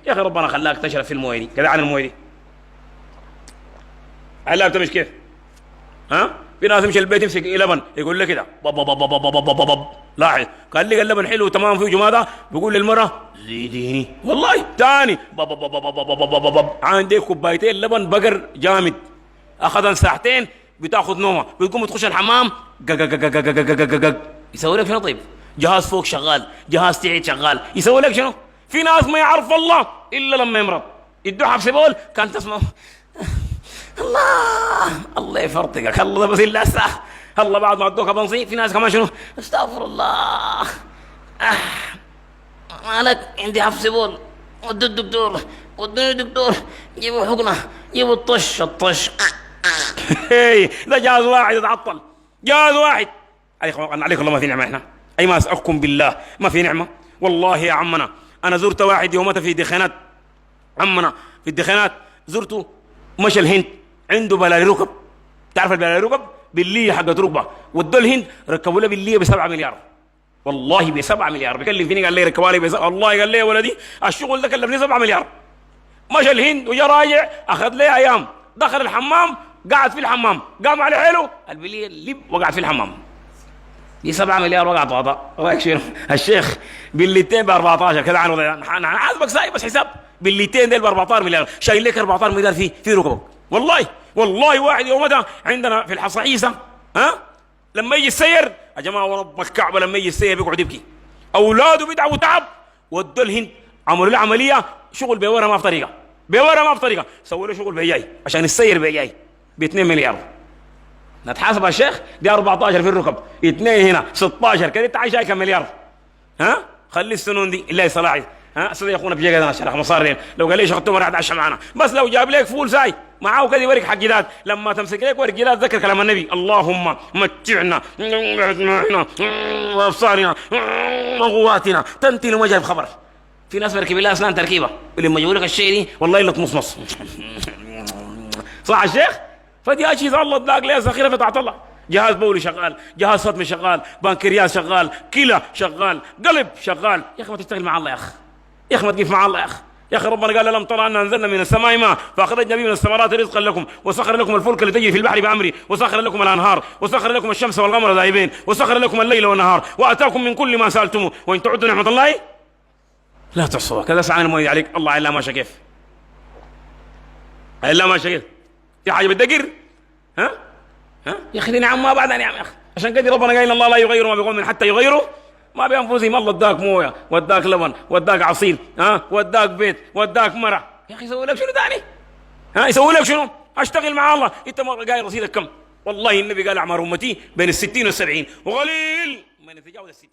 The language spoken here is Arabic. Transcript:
يا اخي ربنا خلاك تشرب في المويه دي كده عن المويه دي. هلا انت مش كيف؟ ها؟ في ناس يمشي البيت يمسك لبن يقول لي كده بب بب بب بب بب بب. لاحظ قال لي اللبن حلو تمام فيه جماده بيقول للمراه زيديني والله تاني بب بب بب بب بب بب بب. عندي كوبايتين لبن بقر جامد اخذن ساعتين بتاخذ نومه بتقوم تخش الحمام يسوي لك شنو طيب؟ جهاز فوق شغال جهاز تحت شغال يسوي لك شنو؟ في ناس ما يعرف الله الا لما يمرض يدوها حبسبول كان تسمع الله الله يفرطقك الله بس الا اسرع الله بعد ما ادوك بنصيب في ناس كمان شنو استغفر الله مالك عندي حبسبول ودوا الدكتور ودوني الدكتور جيبوا حقنه جيبوا الطش ده جهاز واحد يتعطل جهاز واحد عليكم الله ما في نعمه احنا اي ما اسالكم بالله ما في نعمه والله يا عمنا انا زرت واحد يومتها في دخانات عمنا في الدخانات زرته مشى الهند عنده بلالي ركب تعرف البلالي ركب بالليه حقت ركبه ودوا الهند ركبوا له بالليه ب7 مليار والله ب7 مليار بكلم فيني قال لي ركبوا لي والله قال لي يا ولدي الشغل ده كلفني 7 مليار مشى الهند وجا راجع اخذ لي ايام دخل الحمام قعد في الحمام قام على حيله البليه لب وقعد في الحمام دي 7 مليار وقعت غطاء رايك شنو الشيخ بالليتين ب 14 كذا انا عازبك سايب بس حساب بالليتين ديل ب 14 مليار شايل لك 14 مليار في ركبك والله والله واحد يومها عندنا في الحصعيسه ها لما يجي السير يا جماعه ورب الكعبه لما يجي السير بيقعد يبكي اولاده بيتعبوا تعب ودوا الهند عملوا له عمليه شغل بيورها ما في طريقه بيورها ما في طريقه سووا له شغل بيجاي عشان السير بيجاي ب 2 مليار نتحاسب يا شيخ دي 14 في الركب 2 هنا 16 كده انت عايش كم مليار ها خلي السنون دي الله صلاحي ها استاذ يا اخونا بيجي انا شرح مصارين لو قال لي شغلته مرة عشا معنا بس لو جاب لك فول ساي معاه كده يوريك حق جداد لما تمسك لك ورق جداد ذكر كلام النبي اللهم متعنا وابصارنا وقواتنا تنتن مجال خبر في ناس بركب لها اسنان تركيبه ولما يقول لك الشيء دي والله الا تمصمص صح الشيخ فدي اشياء الله اداك لها ذخيره في طاعه الله جهاز بولي شغال جهاز فطم شغال بنكرياس شغال كلى شغال قلب شغال يا اخي ما تشتغل مع الله يا اخي يا اخي ما تقف مع الله يا اخي يا اخي ربنا قال لم ترى ان انزلنا من السماء ماء فاخرجنا به من الثمرات رزقا لكم وسخر لكم الفلك لتجري في البحر بامري وسخر لكم الانهار وسخر لكم الشمس والقمر دائبين وسخر لكم الليل والنهار واتاكم من كل ما سالتموه وان تعدوا نعمه الله لا تحصوها كذا سعان المؤيد عليك الله الا ما شاء كيف الا ما شاء كيف في حاجه بتدقر ها يا اخي نعم ما بعد نعم يا اخي عشان كده ربنا قال الله لا يغير ما بقوم حتى يغيروا ما بانفسهم الله اداك مويه وداك لبن وداك عصير وداك بيت وداك مرع يا اخي يسوي لك شنو ثاني يسوي لك شنو اشتغل مع الله انت قايل رصيدك كم والله النبي قال اعمار امتي بين 60 و70 وقليل من يتجاوز 60